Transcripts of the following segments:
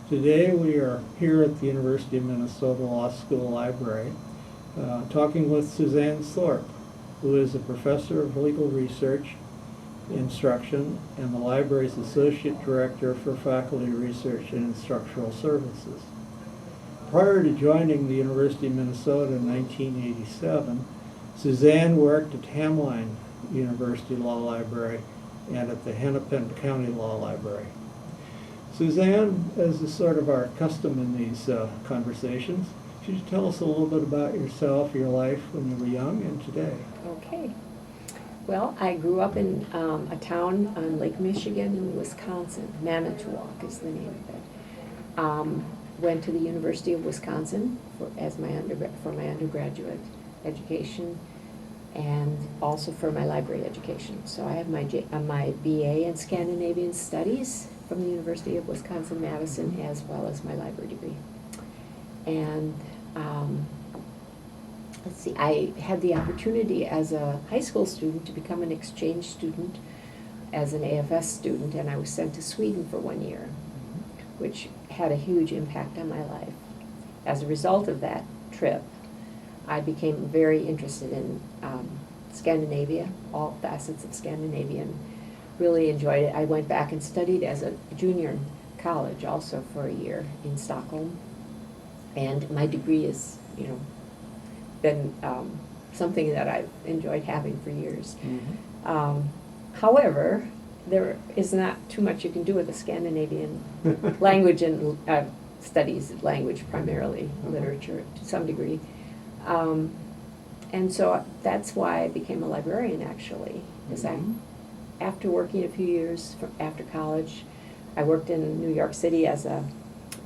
Today we are here at the University of Minnesota Law School Library talking with Suzanne Thorpe, who is a professor of legal research, instruction, and the library's associate director for faculty research and instructional services. Prior to joining the University of Minnesota in 1987, Suzanne worked at Hamline University Law Library and at the Hennepin County Law Library. Suzanne, as is sort of our custom in these conversations, could you tell us a little bit about yourself, your life when you were young and today? Okay. Well, I grew up in a town on Lake Michigan in Wisconsin. Manitowoc is the name of it. Went to the University of Wisconsin for my undergraduate education and also for my library education. So I have my BA in Scandinavian Studies from the University of Wisconsin-Madison, as well as my library degree. And let's see, I had the opportunity as a high school student to become an exchange student as an AFS student, and I was sent to Sweden for 1 year, which had a huge impact on my life. As a result of that trip, I became very interested in Scandinavia, all facets of Scandinavia, and really enjoyed it. I went back and studied as a junior in college also for a year in Stockholm. And my degree has, been something that I've enjoyed having for years. Mm-hmm. However, there is not too much you can do with the Scandinavian language and studies, language primarily, literature to some degree. And so that's why I became a librarian, actually, because after working a few years after college, I worked in New York City as a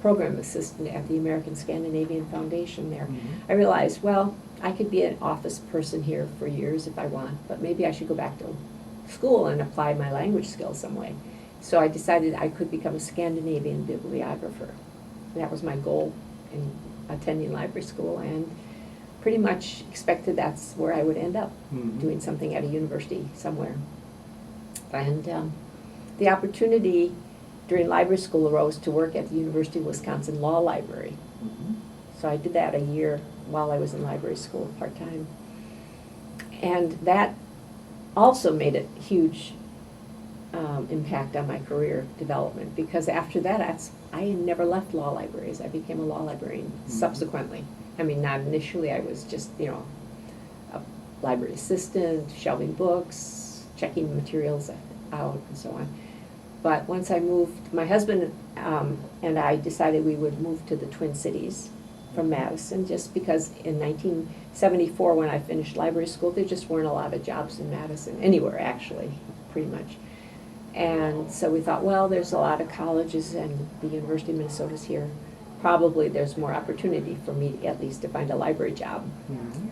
program assistant at the American Scandinavian Foundation there. I realized, well, I could be an office person here for years if I want, but maybe I should go back to school and apply my language skills some way. So I decided I could become a Scandinavian bibliographer. That was my goal in attending library school, and pretty much expected that's where I would end up, doing something at a university somewhere. And the opportunity during library school arose to work at the University of Wisconsin Law Library. So I did that a year while I was in library school part-time. And that also made a huge impact on my career development, because after that, I never left law libraries. I became a law librarian subsequently. I mean, not initially, I was just, a library assistant, shelving books, checking materials out, and so on. But once I moved, my husband and I decided we would move to the Twin Cities from Madison, just because in 1974, when I finished library school, there just weren't a lot of jobs in Madison, anywhere actually, pretty much. And so we thought, well, there's a lot of colleges and the University of Minnesota's here. Probably there's more opportunity for me, at least, to find a library job.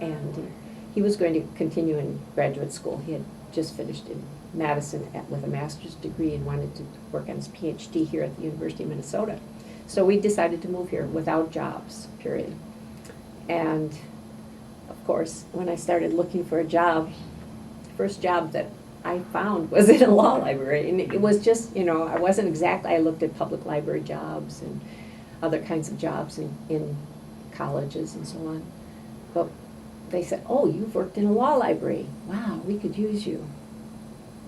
And he was going to continue in graduate school. He had just finished in Madison with a master's degree and wanted to work on his PhD here at the University of Minnesota. So we decided to move here without jobs, period. And of course, when I started looking for a job, the first job that I found was in a law library. And it was just, I looked at public library jobs and other kinds of jobs in colleges and so on. But they said, oh, you've worked in a law library. Wow, we could use you.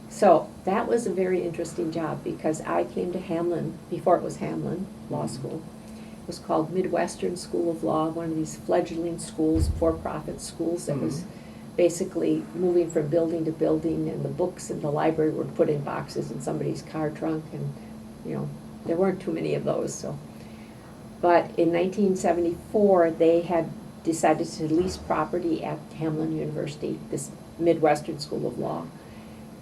So that was a very interesting job, because I came to Hamline, before it was Hamline Law School. It was called Midwestern School of Law, one of these fledgling schools, for-profit schools that was basically moving from building to building, and the books in the library were put in boxes in somebody's car trunk, and there weren't too many of those. So, but in 1974, they had decided to lease property at Hamline University, this Midwestern School of Law.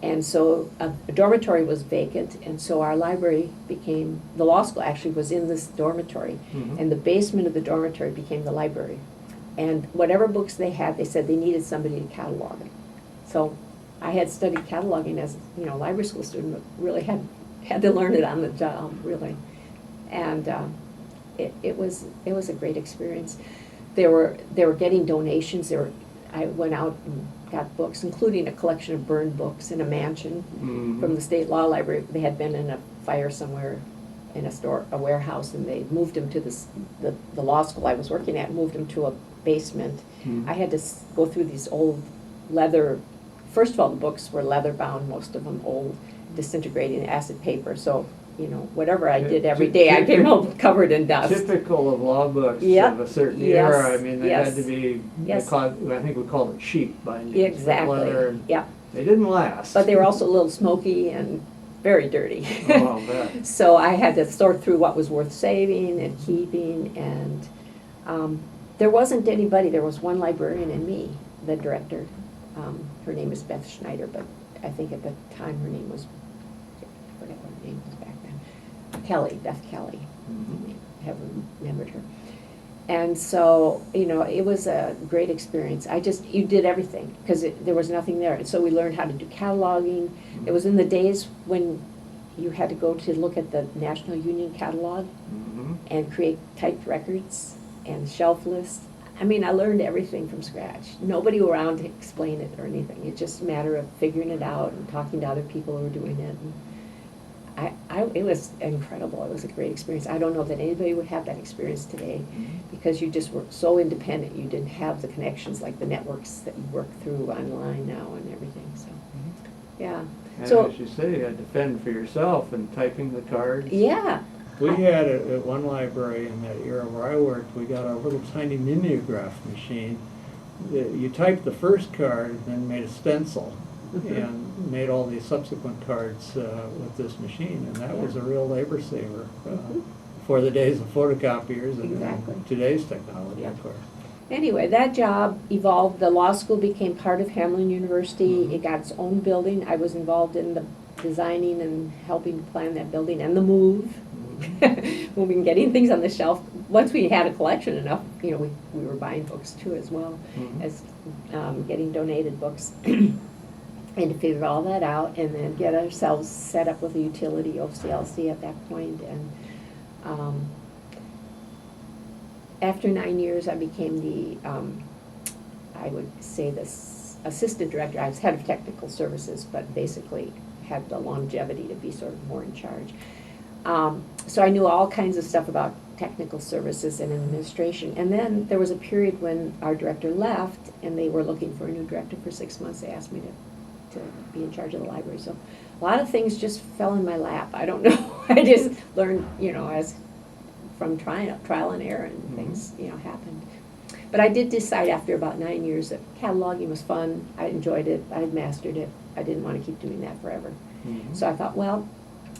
And so a dormitory was vacant, and so our library became, the law school actually was in this dormitory, and the basement of the dormitory became the library. And whatever books they had, they said they needed somebody to catalog it. So I had studied cataloging as a library school student, but really had to learn it on the job, really. And it was a great experience. They were getting donations. I went out and got books, including a collection of burned books in a mansion from the State Law Library. They had been in a fire somewhere in a warehouse, and they moved him to the law school I was working at, moved him to a basement. I had to go through these old leather, first of all, the books were leather bound, most of them old, disintegrating acid paper, so, you know, whatever I did every day, I came home covered in dust. Typical of law books Yep. of a certain Yes. era. I mean, they had to be, Yes. I think we called it sheep bindings. Exactly, Leather, and yeah. they didn't last. But they were also a little smoky and very dirty. Oh, I'll bet. So I had to sort through what was worth saving and keeping, and there wasn't anybody, there was one librarian and me, the director. Her name is Beth Schneider, but I think at the time her name was, I forget what her name was back then, Kelly, Beth Kelly. I haven't remembered her. And so, you know, it was a great experience. You did everything, because there was nothing there. And so we learned how to do cataloging. It was in the days when you had to go to look at the National Union catalog and create typed records and shelf lists. I mean, I learned everything from scratch. Nobody around to explain it or anything. It's just a matter of figuring it out and talking to other people who were doing it. And it was incredible. It was a great experience. I don't know that anybody would have that experience today, because you just were so independent. You didn't have the connections like the networks that you work through online now and everything. So, yeah. And So, as you say, you had to fend for yourself and typing the cards. yeah. We had at one library in that era where I worked, we got a little tiny mimeograph machine. You typed the first card and then made a stencil and made all the subsequent cards with this machine, and that was a real labor saver for the days of photocopiers and Exactly. today's technology, Yeah. of course. Anyway, that job evolved. The law school became part of Hamlin University. It got its own building. I was involved in the designing and helping plan that building and the move. Moving, getting things on the shelf. Once we had a collection enough, you know, we were buying books too as well as getting donated books. And to figure all that out and then get ourselves set up with a utility, OCLC at that point. And after 9 years, I became the, I would say the assistant director. I was head of technical services, but basically had the longevity to be sort of more in charge. So I knew all kinds of stuff about technical services and administration. And then there was a period when our director left and they were looking for a new director for 6 months. They asked me to be in charge of the library. So a lot of things just fell in my lap. I don't know. I just learned, you know, as from trial and error, and things, you know, happened. But I did decide after about 9 years that cataloging was fun. I enjoyed it. I had mastered it. I didn't want to keep doing that forever. So I thought, well,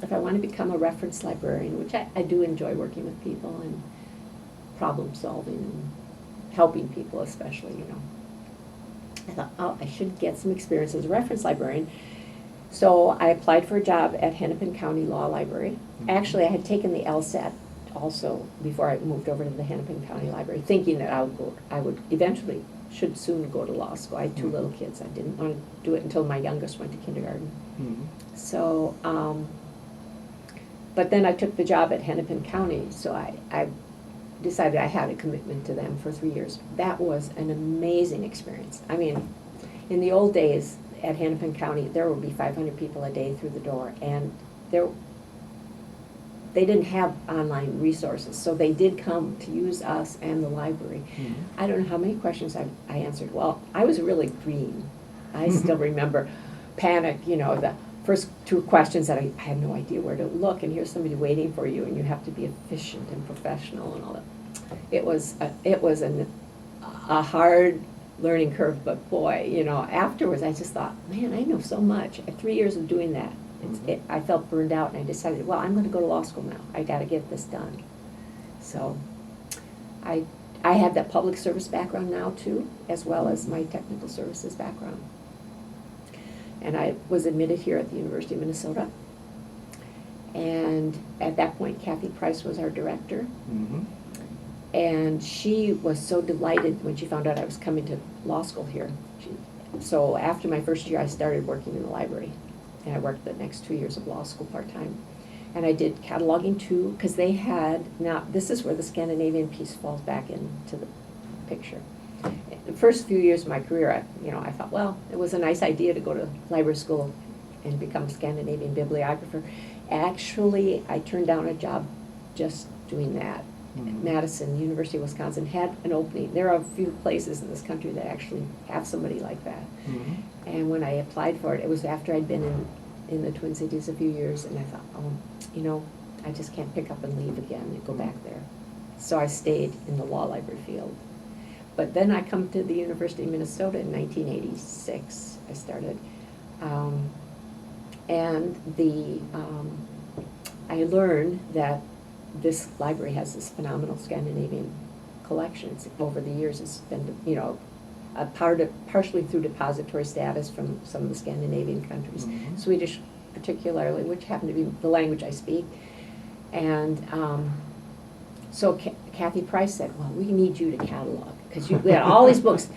if I want to become a reference librarian, which I do enjoy working with people and problem solving and helping people especially, you know. I thought, oh, I should get some experience as a reference librarian. So I applied for a job at Hennepin County Law Library. Actually, I had taken the LSAT also before I moved over to the Hennepin County Library, thinking that I would eventually, should soon go to law school. I had two little kids. I didn't want to do it until my youngest went to kindergarten. So, but then I took the job at Hennepin County, so I decided I had a commitment to them for 3 years. That was an amazing experience. I mean, in the old days at Hennepin County, there would be 500 people a day through the door, and they didn't have online resources, so they did come to use us and the library. I don't know how many questions I answered. Well, I was really green. I still remember panic, you know, the first two questions that I had no idea where to look, and here's somebody waiting for you, and you have to be efficient and professional and all that. It was a hard learning curve, but boy, you know, afterwards I just thought, man, I know so much. 3 years of doing that, I felt burned out, and I decided, well, I'm going to go to law school now. I got to get this done. So I have that public service background now too, as well as my technical services background. And I was admitted here at the University of Minnesota. And at that point, Kathy Price was our director. And she was so delighted when she found out I was coming to law school here. So after my first year, I started working in the library. And I worked the next 2 years of law school part-time. And I did cataloging too, because they had, now this is where the Scandinavian piece falls back into the picture. The first few years of my career, I thought, well, it was a nice idea to go to library school and become a Scandinavian bibliographer. Actually, I turned down a job just doing that. Mhm. Madison, University of Wisconsin, had an opening. There are a few places in this country that actually have somebody like that. Mhm. And when I applied for it, it was after I'd been in the Twin Cities a few years, and I thought, oh, you know, I just can't pick up and leave again and go back there. So I stayed in the law library field. But then I come to the University of Minnesota in 1986. I started. And I learned that this library has this phenomenal Scandinavian collection. Over the years, it's been, you know, partially through depository status from some of the Scandinavian countries, Mhm. Swedish particularly, which happen to be the language I speak. And so Kathy Price said, well, we need you to catalog, because we had all these books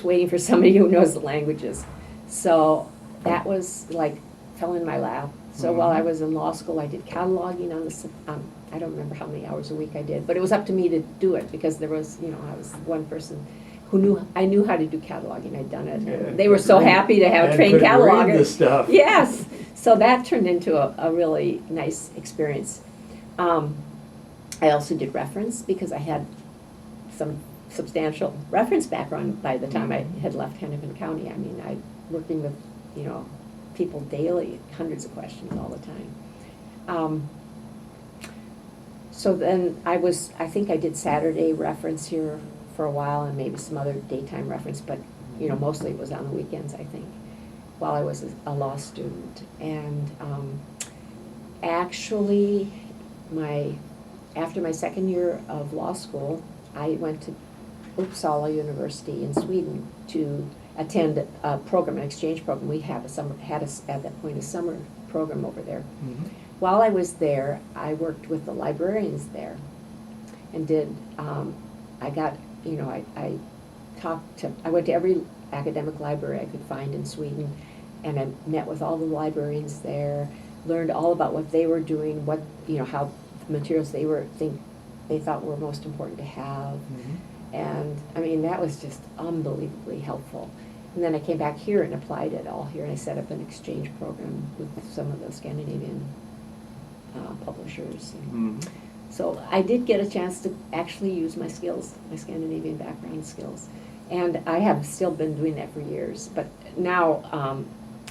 waiting for somebody who knows the languages. So that was like, fell in my lap. So while I was in law school, I did cataloging on the, I don't remember how many hours a week I did, but it was up to me to do it, because there was, you know, I was one person who I knew how to do cataloging. I'd done it. Yeah, They were so happy to have a trained could read cataloger. the stuff. Yes. So that turned into a really nice experience. I also did reference, because I had some substantial reference background by the time I had left Hennepin County. I mean, I working with, you know, people daily, hundreds of questions all the time. So then I think I did Saturday reference here for a while, and maybe some other daytime reference, but, you know, mostly it was on the weekends, I think, while I was a law student. And actually, after my second year of law school, I went to Uppsala University in Sweden to attend a program, an exchange program. We had at that point a summer program over there. Mhm. While I was there, I worked with the librarians there, and I went to every academic library I could find in Sweden, and I met with all the librarians there, learned all about what they were doing, what, you know, how the materials they thought were most important to have. Mhm. And I mean, that was just unbelievably helpful. And then I came back here and applied it all here, and I set up an exchange program with some of the Scandinavian publishers. Mhm. So I did get a chance to actually use my skills, my Scandinavian background skills. And I have still been doing that for years, but now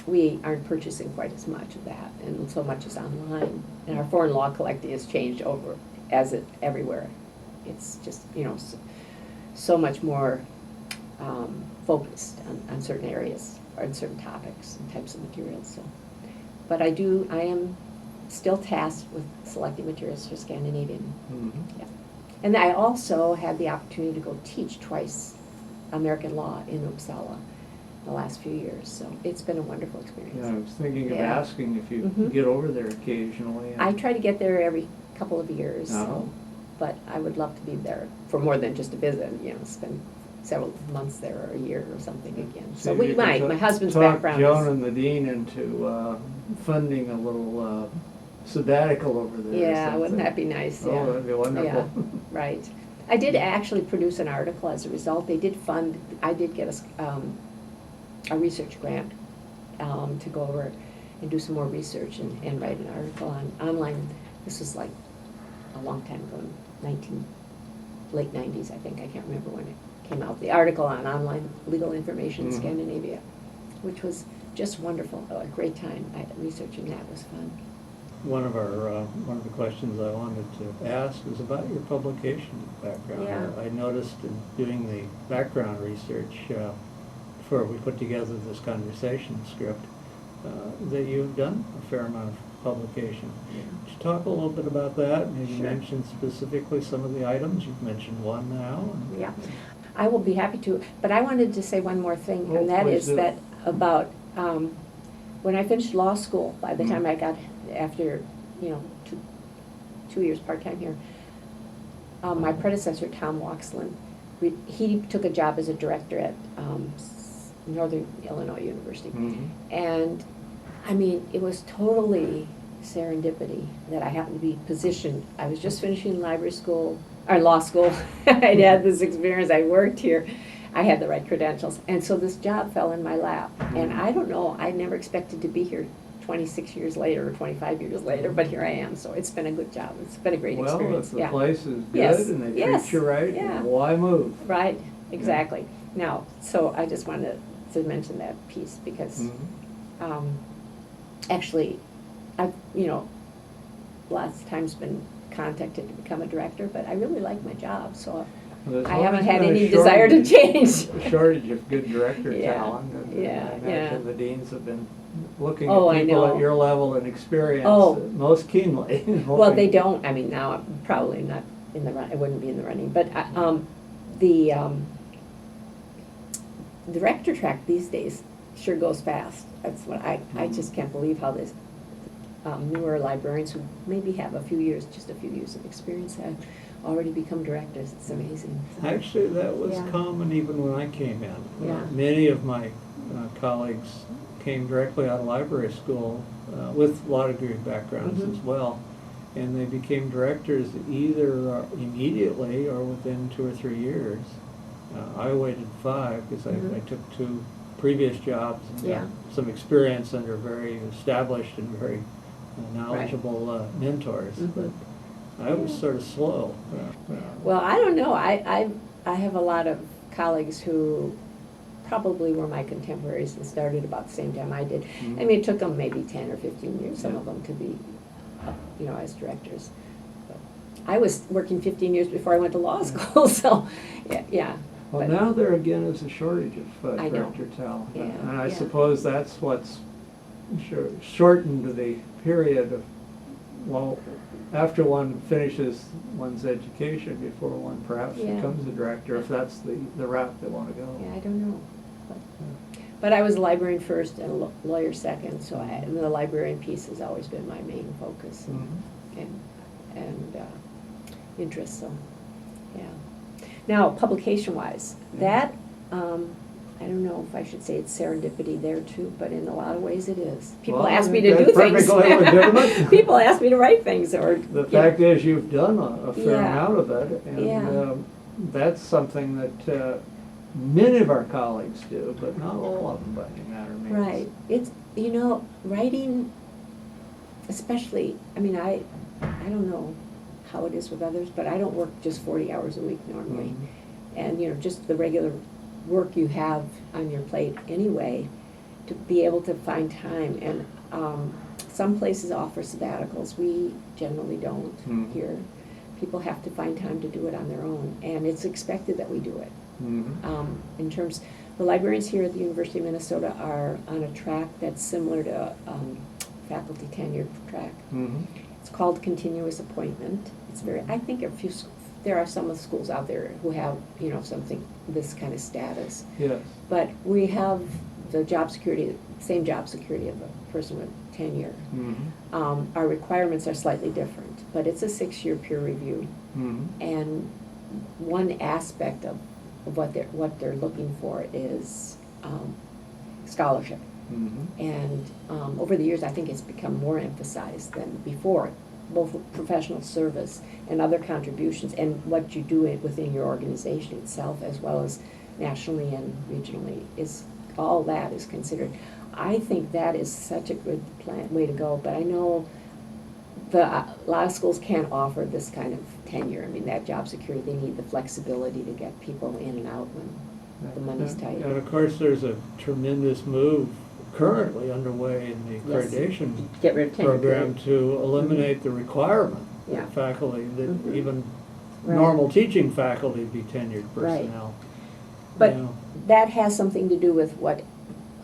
we aren't purchasing quite as much of that, and so much is online. And our foreign law collecting has changed over, as it everywhere. It's just, you know, so much more focused on certain areas or on certain topics and types of materials. So, but I am still tasked with selecting materials for Scandinavian. Mhm. Yeah. And I also had the opportunity to go teach twice American law in Uppsala the last few years. So it's been a wonderful experience. Yeah, I was thinking of Yeah. asking if you Mhm. get over there occasionally. I try to get there every couple of years, Uh-huh. so, but I would love to be there for more than just a visit, you know, spend several months there or a year or something again. See So if we you can might. My husband's talk background Joan is. and the dean into funding a little sabbatical over there. or Yeah, wouldn't something. that be nice? Oh, Yeah. that'd be wonderful. Yeah, right. I did actually produce an article as a result. They did fund, I did get a research grant to go over and do some more research and write an article on online. This was like a long time ago, late 90s, I think. I can't remember when it came out. The article on online legal information in Mhm. Scandinavia, which was just wonderful. A great time. Researching that was fun. One of the questions I wanted to ask is about your publication background. Yeah. I noticed in doing the background research before we put together this conversation script that you've done a fair amount of publication. Could you talk a little bit about that? Maybe Sure. mention specifically some of the items. You've mentioned one now. Yeah, I will be happy to, but I wanted to say one more thing, Oh, and that please is do. that about, when I finished law school, by the time Mhm. I got, after, you know, two years part-time here, my predecessor, Tom Waxlin, he took a job as a director at Northern Illinois University. Mhm. And, I mean, it was totally serendipity that I happened to be positioned. I was just finishing library school, or law school. I'd had this experience, I worked here. I had the right credentials. And so this job fell in my lap. And I don't know, I never expected to be here 26 years later or 25 years later, but here I am, so it's been a good job. It's been a great Well, experience. if the Yeah. place is Yes, good and they yes, treat you right, yeah. why move? Right, exactly. Now, so I just wanted to mention that piece because Mhm. actually, I've, lots of times been contacted to become a director, but I really like my job, so Well, there's I haven't always had been a any desire to shortage- change. A shortage of good director Yeah, talent, and yeah, I yeah. imagine the deans have been looking Oh, I at people know. at your level and experience Oh. most keenly. Well, they hoping- don't, I mean, now I'm probably not in the run, I wouldn't be in the running, but the director track these days sure goes fast. That's what I just can't believe how this newer librarians who maybe have just a few years of experience have already become directors. It's amazing. So, Actually, that was Yeah. common even when I came in. Yeah. Many of my colleagues came directly out of library school with law degree backgrounds Mhm. as well. And they became directors either immediately or within 2 or 3 years. I waited 5 because Mhm. I took 2 previous jobs and Yeah. got some experience under very established and very knowledgeable mentors. Mhm. But I was sort of slow. Well, I don't know. I have a lot of colleagues who probably were my contemporaries and started about the same time I did. Mhm. I mean, it took them maybe 10 or 15 years, some Yeah. of them, to be, as directors. But I was working 15 years before I went to law school, so, yeah. Well, But- now there again is a shortage of I know. director talent. Yeah, And I yeah. suppose that's what's shortened the period of, well, after one finishes one's education, before one perhaps Yeah. becomes a director, if that's the route they want to go. Yeah, I don't know. But I was a librarian first and a lawyer second, so and the librarian piece has always been my main focus Mhm. and interest, so, yeah. Now, publication-wise, that, I don't know if I should say it's serendipity there too, but in a lot of ways it is. People Well, ask me to do that's things. perfectly legitimate. People ask me to write things or. The fact is, you've done a fair Yeah. amount of it, and Yeah. that's something that many of our colleagues do, but not all of them by any matter of means. Right. It's, writing, especially, I mean, I don't know how it is with others, but I don't work just 40 hours a week normally. Mhm. And, just the regular work you have on your plate anyway, to be able to find time. And some places offer sabbaticals. We generally don't Mhm. here. People have to find time to do it on their own, and it's expected that we do it. Mhm. In terms, the librarians here at the University of Minnesota are on a track that's similar to faculty tenure track. Mhm. It's called continuous appointment. It's very, I think there are some of the schools out there who have, something, this kind of status. Yes. But we have the job security, same job security of a person with tenure. Mhm. Our requirements are slightly different, but it's a 6-year peer review. Mhm. And one aspect of what they're looking for is scholarship. Mhm. And over the years, I think it's become more emphasized than before, both professional service and other contributions, and what you do within your organization itself, as well as nationally and regionally, all that is considered. I think that is such a good way to go, but I know a lot of schools can't offer this kind of tenure. I mean, that job security, they need the flexibility to get people in and out when the money's tight. And of course, there's a tremendous move currently underway in the Yes. accreditation Get rid of tenure. program to eliminate the requirement Yeah. that faculty, that Mhm. even Right. normal teaching faculty be tenured Right. personnel. But You know. that has something to do with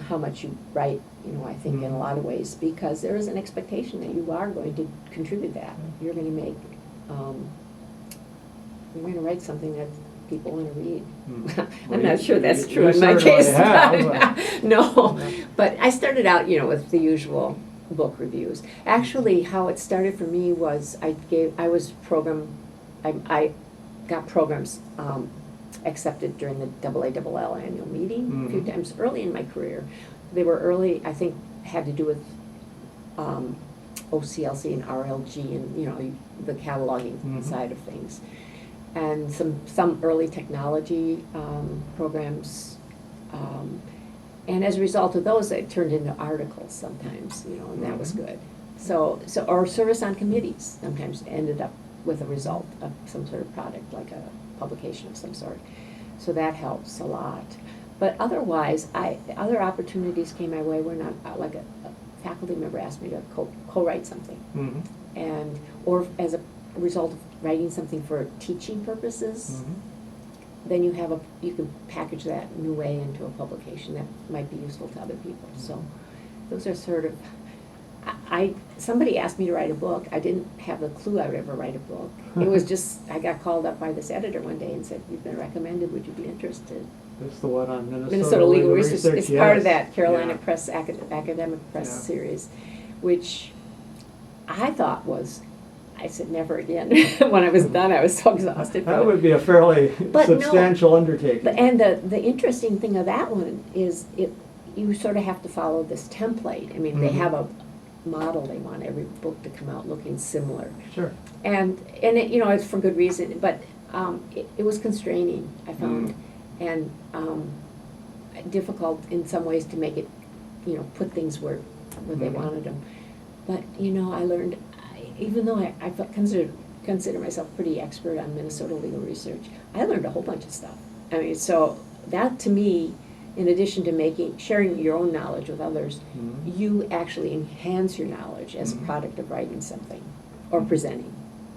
how much you write, I think in a Mhm. lot of ways, because there is an expectation that you are going to contribute that. You're going to make, you're going to write something that people want to read. Mhm. I'm Well, not sure that's you true in my certainly case. have, No, Yeah. but I started out, with the usual book reviews. Actually, how it started for me was I got programs accepted during the AALL annual meeting a few Mhm. times early in my career. They were early, I think, had to do with OCLC and RLG and, the cataloging Mhm. side of things. And some early technology programs. And as a result of those, it turned into articles sometimes, you know, and that was Mhm. good. So or service on committees sometimes ended up with a result of some sort of product, like a publication of some sort. So that helps a lot. But otherwise, other opportunities came my way where not, like a faculty member asked me to co-write something. Mhm. And, or as a result of writing something for teaching purposes, Mhm. then you can package that new way into a publication that might be useful to other people. So those are sort of, somebody asked me to write a book. I didn't have a clue I would ever write a book. It was just, I got called up by this editor one day and said, "You've been recommended, would you be interested?" That's the one on Minnesota Legal Research. It's part of that Carolina Yeah. Press Academic Press Yeah. series, which I thought was, I said never again. When I was done, I was so exhausted. That would be a fairly But no, substantial undertaking. And the interesting thing of that one is you sort of have to follow this template. I mean, they Mhm. have a model. They want every book to come out looking similar. Sure. And it, you know, it's for good reason, but it was constraining, I found, and difficult in some ways to make it, you know, put things where they Mhm. wanted them. But, you know, I learned, even though I consider myself pretty expert on Minnesota legal research, I learned a whole bunch of stuff. I mean, so that to me, in addition to sharing your own knowledge with others, Mhm. you actually enhance your knowledge as a Mhm. product of writing something or presenting.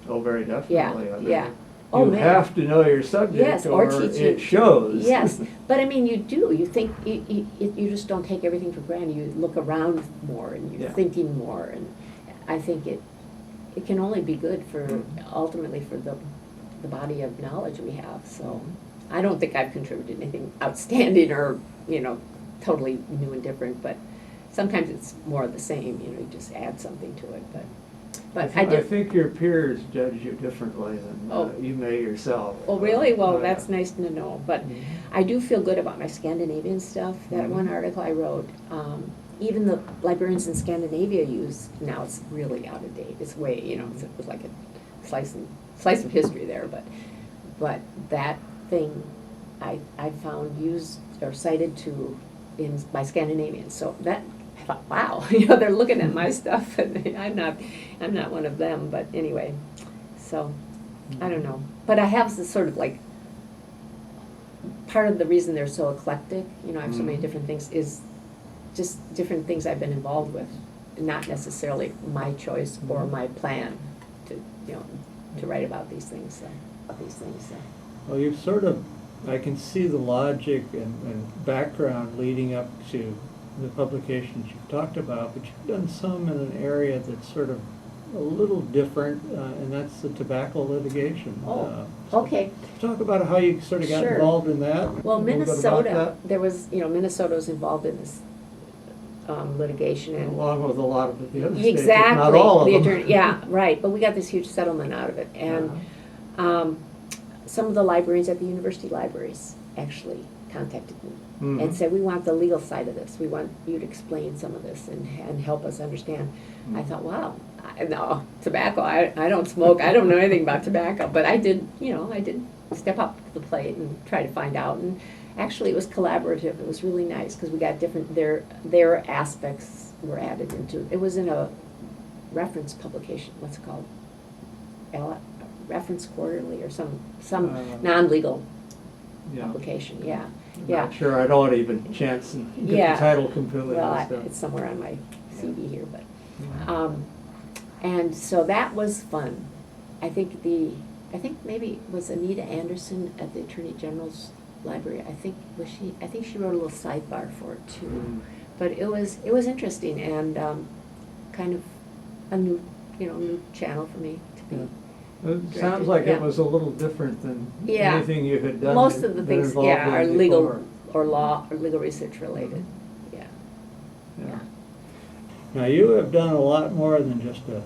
Oh, very definitely. Yeah, I mean, yeah. Oh, you man. have to know your subject, Yes, or teaching. it shows. Yes, but I mean, you do. You think you just don't take everything for granted. You look around more, and you're Yeah. thinking more, and I think it can only be good for ultimately for the body of knowledge we have. So I don't think I've contributed anything outstanding or, you know, totally new and different. But sometimes it's more of the same. You know, you just add something to it. But I I did. think your peers judge you differently than Oh. you may yourself. Oh, really? Well, Yeah. that's nice to know. But Mhm. I do feel good about my Scandinavian stuff. That one Mhm. article I wrote, even the librarians in Scandinavia use, now it's really out of date. It's way, you know, it was like a slice of history there. But that thing I found used or cited by Scandinavians. So that, I thought, wow, you know, they're looking at my stuff, and I'm not one of them. But anyway, so I don't know. But I have this sort of like, part of the reason they're so eclectic, you know, I have so many Mhm. different things, is just different things I've been involved with, not necessarily my choice or Mhm. my plan to, you know, to write about these things. So. Well, you've sort of, I can see the logic and background leading up to the publications you've talked about, but you've done some in an area that's sort of a little different, and that's the tobacco litigation. Oh, So okay. talk about how you sort of got Sure. involved in that. Well, a little bit about Minnesota, that, there was, you know, Minnesota was involved in this litigation, and along with a lot of the other states, if exactly, not all of the them. attorney, yeah, right. But we got this huge settlement out of it, and some of the librarians at the university libraries actually contacted me Mhm. and said, "We want the legal side of this. We want you to explain some of this and help us understand." I thought, wow, no, tobacco. I don't smoke. I don't know anything about tobacco, but I did, you know, I did step up to the plate and try to find out. And actually, it was collaborative. It was really nice because we got different, their aspects were added into it. It was in a reference publication. What's it called? Reference Quarterly or some non-legal Yeah. publication. Yeah, I'm yeah. not sure, I don't even chance and get Yeah. the title completely Well, mixed up. it's somewhere on my CV here, but Yeah. and so that was fun. I think maybe it was Anita Anderson at the Attorney General's library. I think she wrote a little sidebar for it too. Mm. But it was interesting and kind of a new channel for me to be. Yeah. It sounds like Yeah. it was a little different than Yeah. anything you had done. Most of the been things, involved yeah, in are before. legal or law or legal research related. Yeah. Yeah. Yeah. Now, you have done a lot more than just a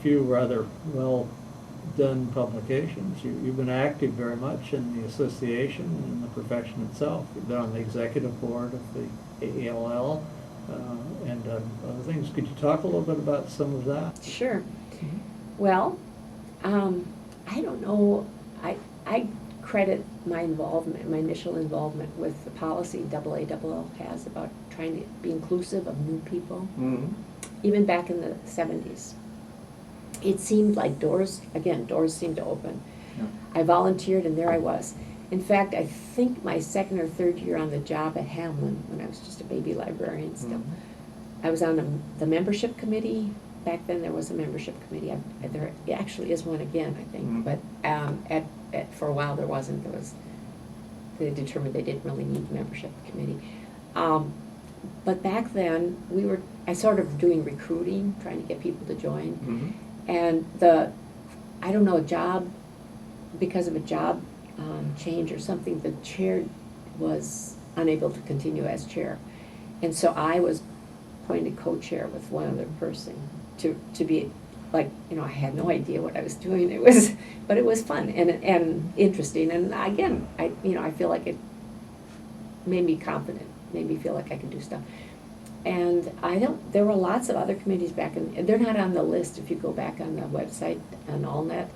few rather well-done publications. You've been active very much in the association and the profession itself. You've been on the executive board of the AALL and other things. Could you talk a little bit about some of that? Sure. Well, I don't know. I credit my involvement, my initial involvement with the policy AALL has about trying to be inclusive of new people, even back in the 70s. It seemed like doors seemed to open. Yeah. I volunteered and there I was. In fact, I think my second or third year on the job at Hamlin, when I was just a baby librarian still, I was on the membership committee. Back then there was a membership committee. There actually is one again, I think. But for a while there wasn't. They determined they didn't really need a membership committee. But back then I sort of doing recruiting, trying to get people to join. And I don't know, because of a job change or something, the chair was unable to continue as chair. And so I was appointed co-chair with one other person to be like, I had no idea what I was doing. But it was fun and interesting. And again, I feel like it made me confident, made me feel like I could do stuff. And there were lots of other committees back they're not on the list if you go back on the website on AllNet.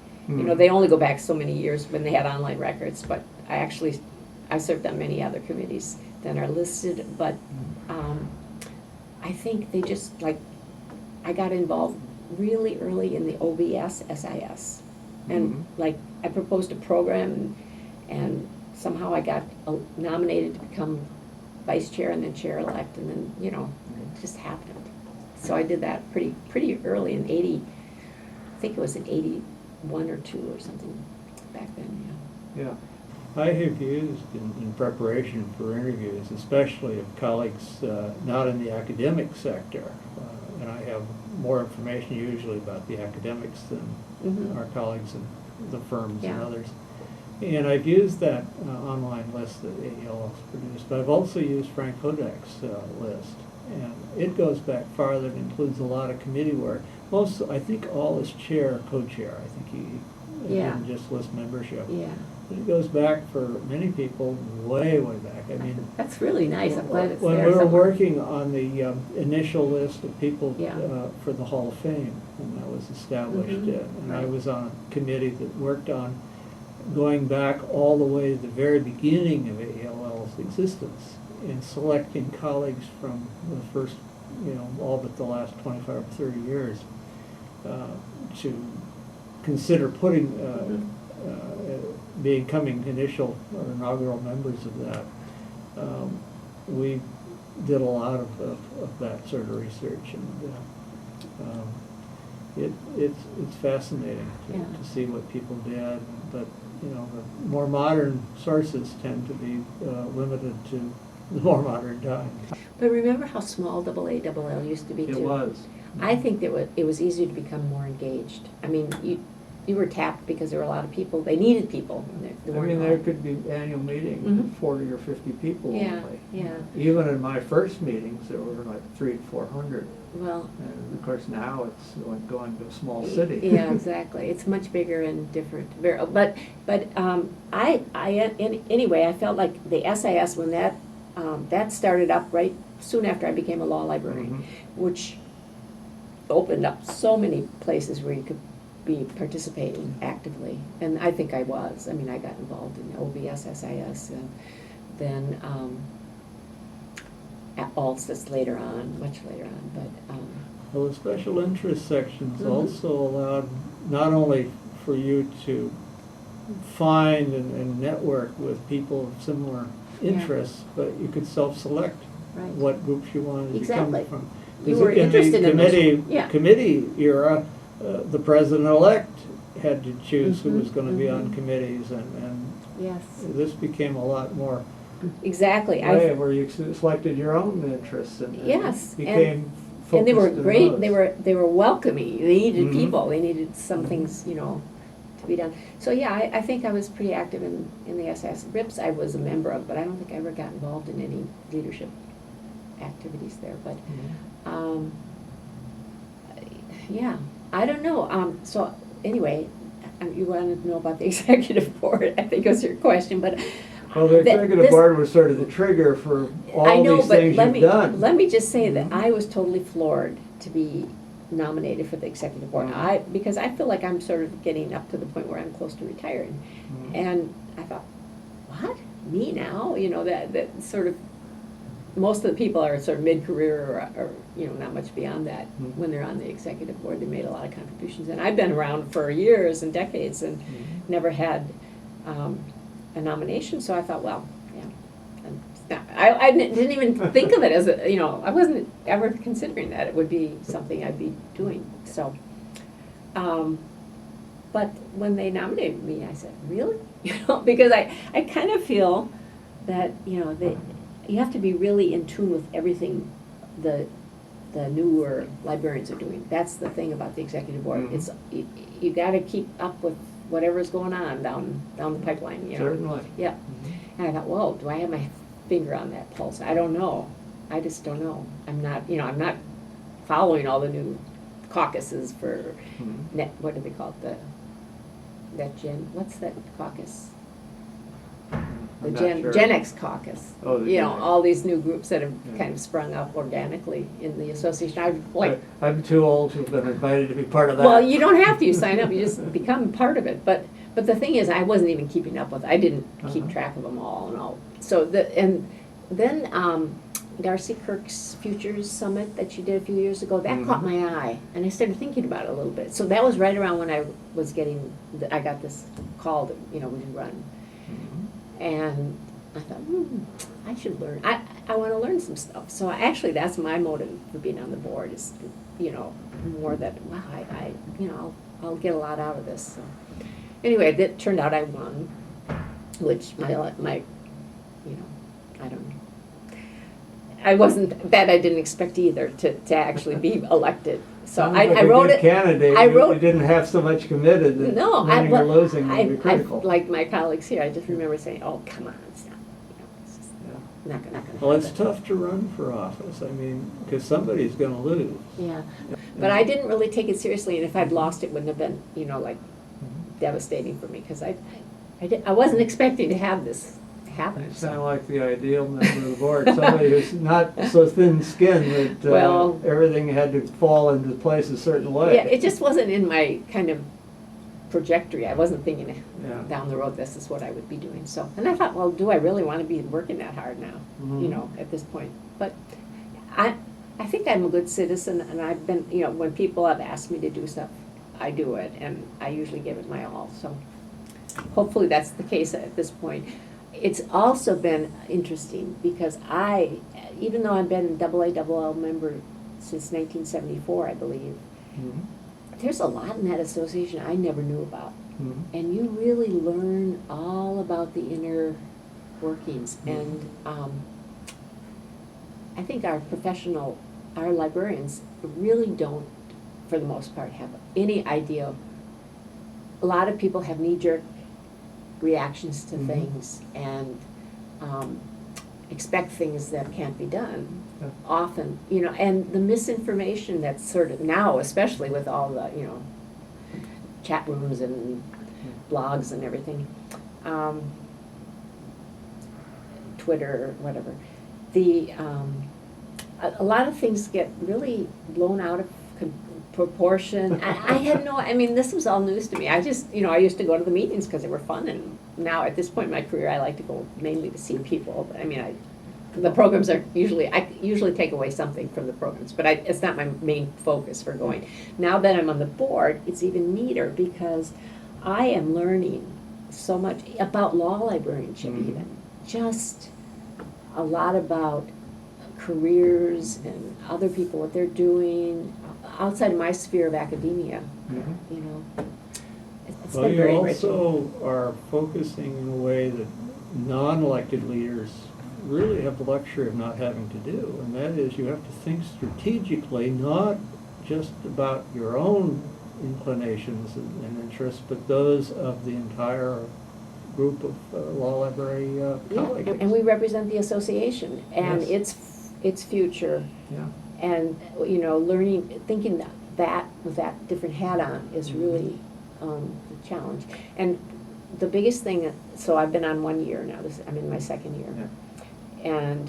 They only go back so many years when they had online records, but I served on many other committees that are listed, but I think they just, I got involved really early in the OBS SIS. And I proposed a program and somehow I got nominated to become vice chair and then chair-elect, and then, it just happened. So I did that pretty early in I think it was in 81 or 2 or something back then, Yeah. I have used in preparation for interviews, especially of colleagues not in the academic sector, and I have more information usually about the academics than our colleagues in the firms and others. And I've used that online list that AEL has produced, but I've also used Frank Hodak's list. And it goes back farther. It includes a lot of committee work. I think all is chair, co-chair. I think he didn't just list membership. Yeah. But it goes back for many people way, way back. I mean, that's really nice. I'm glad it's when there we were somewhere. working on the initial list of people for the Hall of Fame, when that was established, and I was on a committee that worked on going back all the way to the very beginning of AELL's existence and selecting colleagues from the first, all but the last 25 or 30 years to consider becoming initial or inaugural members of that. We did a lot of that sort of research, and it's fascinating to see what people did, but the more modern sources tend to be limited to the more modern time. But remember how small AALL used to be too? It was. I think that it was easier to become more engaged. I mean, you were tapped because there were a lot of people. They needed people. There could be annual meetings with 40 or 50 people only. Yeah. Even in my first meetings, there were like 300 to 400. Well. And of course now it's like going to a small city. Yeah, exactly. It's much bigger and different. But anyway, I felt like the SIS, when that started up right soon after I became a law librarian, which opened up so many places where you could be participating actively, and I think I was. I mean, I got involved in OBS, SIS, and then at ALSIS later on, much later on. But well, the special interest sections also allowed not only for you to find and network with people of similar interests, but you could self-select what groups you wanted to become from. You were interested in the committee era. The president-elect had to choose who was going to be on committees, and this became a lot more where you selected your own interests and became focused. And they were great. Those. They were welcoming. They needed people. They needed some things, to be done. So I think I was pretty active in the SS. RIPS I was a member of, but I don't think I ever got involved in any leadership activities there. But I don't know. So anyway, you wanted to know about the executive board. I think was your question, but. Well, the executive board was sort of the trigger for all these things you've done. Let me just say that I was totally floored to be nominated for the executive board. Because I feel like I'm sort of getting up to the point where I'm close to retiring. And I thought, what? Me now? You know, that sort of, most of the people are sort of mid-career or you know, not much beyond that when they're on the executive board. They made a lot of contributions. And I've been around for years and decades and never had a nomination, so I thought, well, yeah. And I didn't even think of it as a, you know, I wasn't ever considering that it would be something I'd be doing. So, but when they nominated me, I said, really? You know, because I kind of feel that, you know, you have to be really in tune with everything the newer librarians are doing. That's the thing about the executive board. It's you got to keep up with whatever's going on down the pipeline. You know? Certainly. Yeah. And I thought, whoa, do I have my finger on that pulse? I don't know. I just don't know. I'm not following all the new caucuses for what do they call it? What's that caucus? The Gen X caucus. Oh, you know, all these new groups that have kind of sprung up organically in the association. I'm too old to have been invited to be part of that. Well, you don't have to. You sign up. You just become part of it. But the thing is, I wasn't even keeping up with it. I didn't keep track of them all and all. So then Darcy Kirk's Futures Summit that she did a few years ago, that caught my eye, and I started thinking about it a little bit. So that was right around when I got this call that, you know, we should run. And I thought, I should learn. I want to learn some stuff. So actually, that's my motive for being on the board is, you know, more that, wow, I you know, I'll get a lot out of this. So anyway, it turned out I won, which my you know, I don't know. I didn't expect either to actually be elected. So I wrote it. Candidate. You didn't have so much committed that winning or losing would be critical. Like my colleagues here, I just remember saying, "Oh, come on, it's not. You know, it's just not gonna." Well, it's tough to run for office. I mean, because somebody's going to lose. Yeah, but I didn't really take it seriously, and if I'd lost, it wouldn't have been, you know, like devastating for me because I wasn't expecting to have this happen. You sound like the ideal member of the board, somebody who's not so thin-skinned that everything had to fall into place a certain way. Yeah, it just wasn't in my kind of trajectory. I wasn't thinking down the road this is what I would be doing. So, and I thought, well, do I really want to be working that hard now? You know, at this point. But I think I'm a good citizen, and I've been, you know, when people have asked me to do stuff, I do it, and I usually give it my all. So, hopefully that's the case at this point. It's also been interesting because even though I've been AA member since 1974, I believe, there's a lot in that association I never knew about. And you really learn all about the inner workings. And I think our librarians really don't, for the most part, have any idea. A lot of people have knee-jerk reactions to things and expect things that can't be done often, you know, and the misinformation that's sort of now, especially with all the, you know, chat rooms and blogs and everything, Twitter, whatever, a lot of things get really blown out of proportion. I mean, this was all news to me. I just, you know, I used to go to the meetings because they were fun, and now at this point in my career, I like to go mainly to see people. But I mean, the programs are I usually take away something from the programs, but it's not my main focus for going. Now that I'm on the board, it's even neater because I am learning so much about law librarianship, even just a lot about careers and other people, what they're doing outside my sphere of academia. You know, it's well, been you very also are focusing in a way that non-elected leaders really have the luxury of not having to do, and that is you have to think strategically, not just about your own inclinations and interests, but those of the entire group of law library colleagues. And we represent the association and its future. And, you know, thinking that with that different hat on is really a challenge. And the biggest thing, so I've been on 1 year now, I'm in my second year. And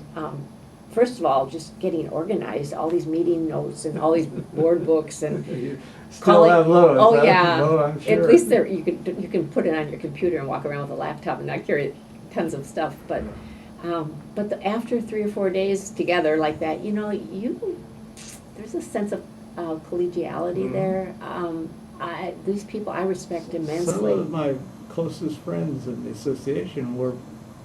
first of all, just getting organized, all these meeting notes and all these board books and You still calling. have those? Oh, huh? yeah. Oh, I'm sure. At least there, you can put it on your computer and walk around with a laptop and not carry tons of stuff. But after 3 or 4 days together like that, there's a sense of collegiality there. These people I respect immensely. Some of my closest friends in the association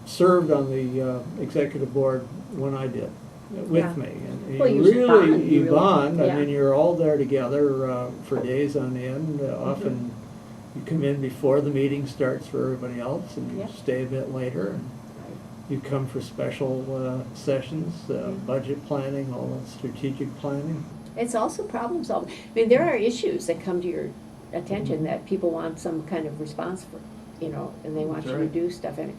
served on the executive board when I did, with Yeah. me. And Well, you you bond, really, you you really- bond. I yeah. mean, you're all there together for days on end. Often you come in before the meeting starts for everybody else, and you Yeah. stay a bit later. And you come for special sessions, budget planning, all that strategic planning. It's also problem solving. I mean, there are issues that come to your attention that people want some kind of response for, and they want That's you right. to do stuff. And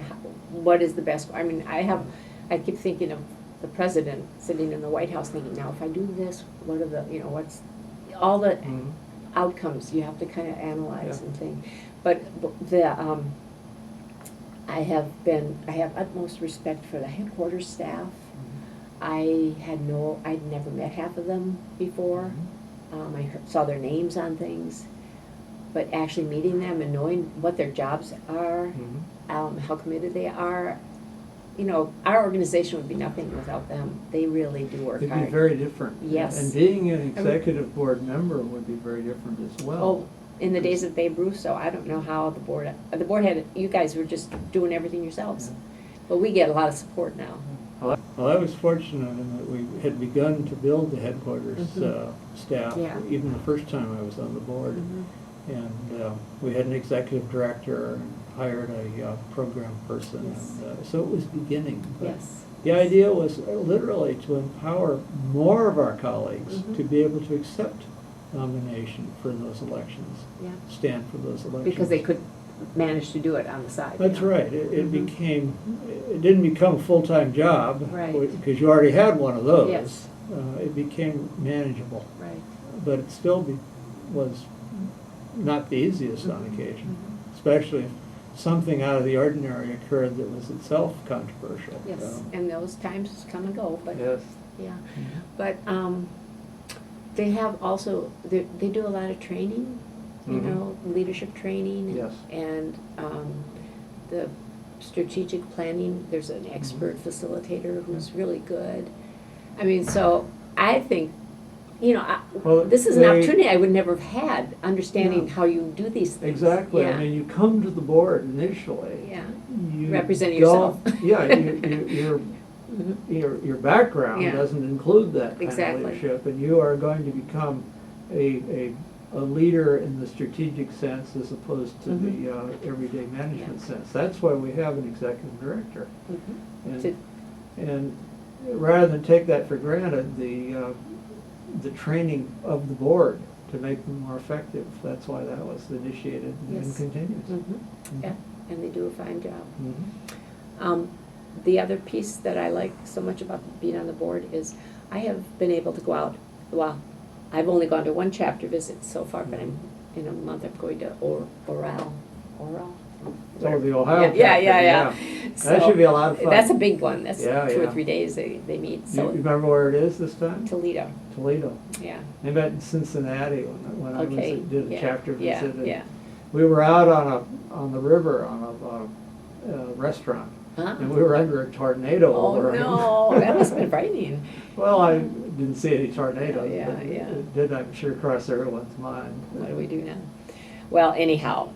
what is the best? I mean, I keep thinking of the president sitting in the White House thinking, now if I do this, what are the, what's all the Mhm. outcomes you have to kind of analyze Yeah. and think. But I have utmost respect for the headquarters staff. I'd never met half of them before. I saw their names on things, but actually meeting them and knowing what their jobs are, how committed they are, our organization would be nothing without them. They really do work It'd hard. be very different. Yes. And being an executive board member would be very different as well. Oh, in the days of Babe Ruth, so I don't know how the board had, you guys were just doing everything yourselves. Yeah. But we get a lot of support now. Well, I was fortunate in that we had begun to build the headquarters staff, Yeah. even the first time I was on the board. And we had an executive director and hired a program person. Yes. And, so it was beginning. But Yes. the idea was literally to empower more of our colleagues to be able to accept nomination for those elections, Yeah. stand for those elections. Because they could manage to do it on the side. That's right. It didn't become a full-time job. Right. Because you already had one of those. Yes. It became manageable. Right. But it still was not the easiest on occasion, especially if something out of the ordinary occurred that was itself controversial. Yes, and those times come and go, but, Yes. yeah. But they have also, they do a lot of training, leadership training. Yes. And the strategic planning, there's an expert facilitator who's really good. I mean, so I think, Well, this is an they- opportunity I would never have had, understanding Yeah. how you do these things. Exactly. Yeah. I mean, you come to the board initially. Yeah. You Representing don't- yourself. Yeah, your background Yeah. doesn't include that kind Exactly. of leadership, and you are going to become a leader in the strategic sense as opposed to the everyday management sense. That's why we have an executive director. To- And rather than take that for granted, the training of the board to make them more effective, that's why that was initiated and Yes. continues. Yeah, and they do a fine job. Mhm. The other piece that I like so much about being on the board is I have been able to go out, well, I've only gone to one chapter visit so far, but in a month I'm going to Oral. Oh, the Ohio Yeah, chapter, That That should be a lot of fun. That's a big one, that's Yeah, 2 or yeah. 3 days they meet, You so, remember where it is this time? Toledo, Toledo. yeah. They met in Cincinnati when I Okay, did a yeah, chapter yeah, visit. and yeah. We were out on the river on a restaurant, Huh? and we were under a tornado Oh, over. no, that must have been frightening. Well, I didn't see any tornadoes, Yeah, but yeah. it did, I'm sure, cross everyone's mind. What do we do now? Well, anyhow,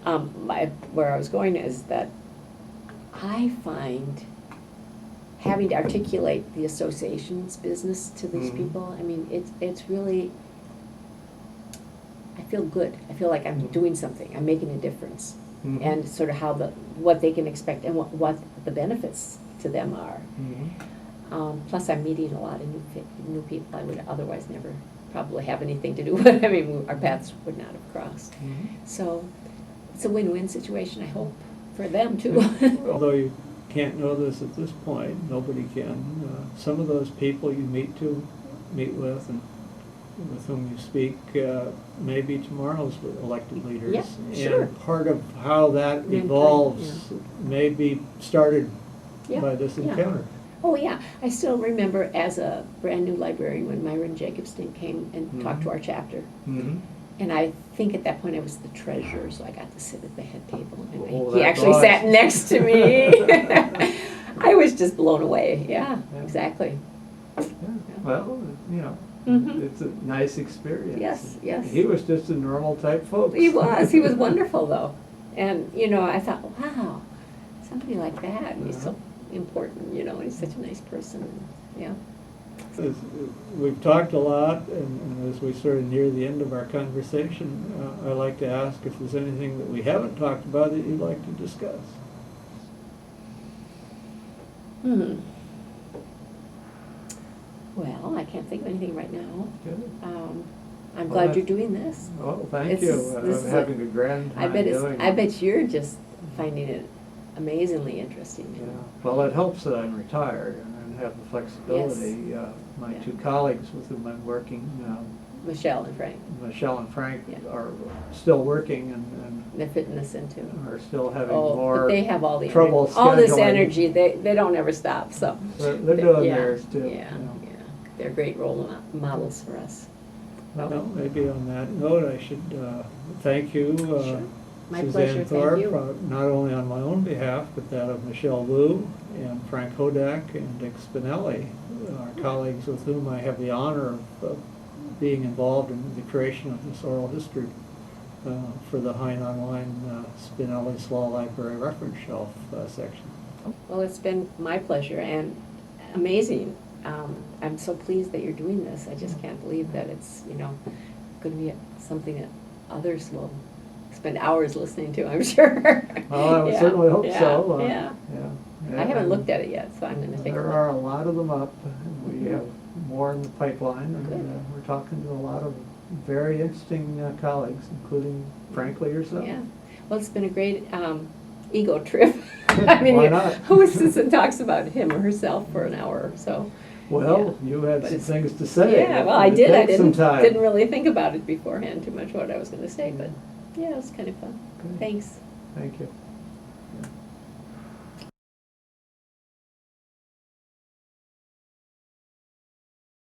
where I was going is that I find having to articulate the association's business to these Mhm. people, I mean, it's really, I feel good. I feel like I'm doing something, I'm making a difference. Mhm. And sort of what they can expect and what the benefits to them are. Mhm. Plus, I'm meeting a lot of new people I would otherwise never probably have anything to do with. I mean, our paths would not have crossed. Mhm. So it's a win-win situation, I hope, for them too. Although you can't know this at this point, nobody can. Some of those people you meet with and with whom you speak may be tomorrow's elected leaders. Yeah, sure. And part of how that Mentoring, evolves may be started Yeah, by this yeah. encounter. Oh, yeah. I still remember as a brand-new librarian when Myron Jacobstein came and talked to our chapter. Mhm. And I think at that point I was the treasurer, so I got to sit at the head table. And Oh, he that's actually sat awesome. next to me. I was just blown away. Yeah, Yeah. exactly. Yeah. Well, you know, Mhm. it's a nice experience. Yes, yes. He was just a normal type folks. He was. He was wonderful, though. And, you know, I thought, wow, somebody like that. And he's so important, you know, and he's such a nice person. And, yeah. As we've talked a lot, and as we sort of near the end of our conversation, I'd like to ask if there's anything that we haven't talked about that you'd like to discuss. Well, I can't think of anything right now. Good. I'm Well, glad you're doing this. Oh, thank It's- you. this I'm is having a grand I time bet doing it. I bet you're just finding it amazingly interesting. Yeah. Well, it helps that I'm retired and have the flexibility. My Yeah. two colleagues with whom I'm working, Michelle and Frank, Michelle and Frank, Yeah. are still working and they're fitting this into. are still having Oh, more but they have all the trouble energy, all this scheduling. energy. They don't ever stop. So They're doing yeah, theirs too. Yeah, you know. yeah. They're great role models for us. Well, maybe on that note, I should thank you, Sure. My Suzanne pleasure, thank Thorpe, you. not only on my own behalf, but that of Michelle Wu and Frank Hodak and Dick Spinelli, our colleagues with whom I have the honor of being involved in the creation of this oral history for the Hein Online Spinelli's Law Library Reference Shelf section. Well, it's been my pleasure and amazing. I'm so pleased that you're doing this. I just can't believe that it's, you know, going to be something that others will spend hours listening to, I'm sure. Well, I would Yeah, certainly hope yeah, so. Yeah. Yeah. I haven't And looked at it yet, so I'm going to take a there look. are a lot of them up, and we have more in the pipeline, and Good. we're talking to a lot of very interesting colleagues, including frankly yourself. Yeah. Well, it's been a great ego trip. I mean, Why not? who sits and talks about him or herself for an hour or so? Well, you had But some it's- things to say. Yeah, well, I did. I Take some time. didn't really think about it beforehand too much what I was going to say, but yeah, it was kind of fun. Good. Thanks. Thank you. Yeah.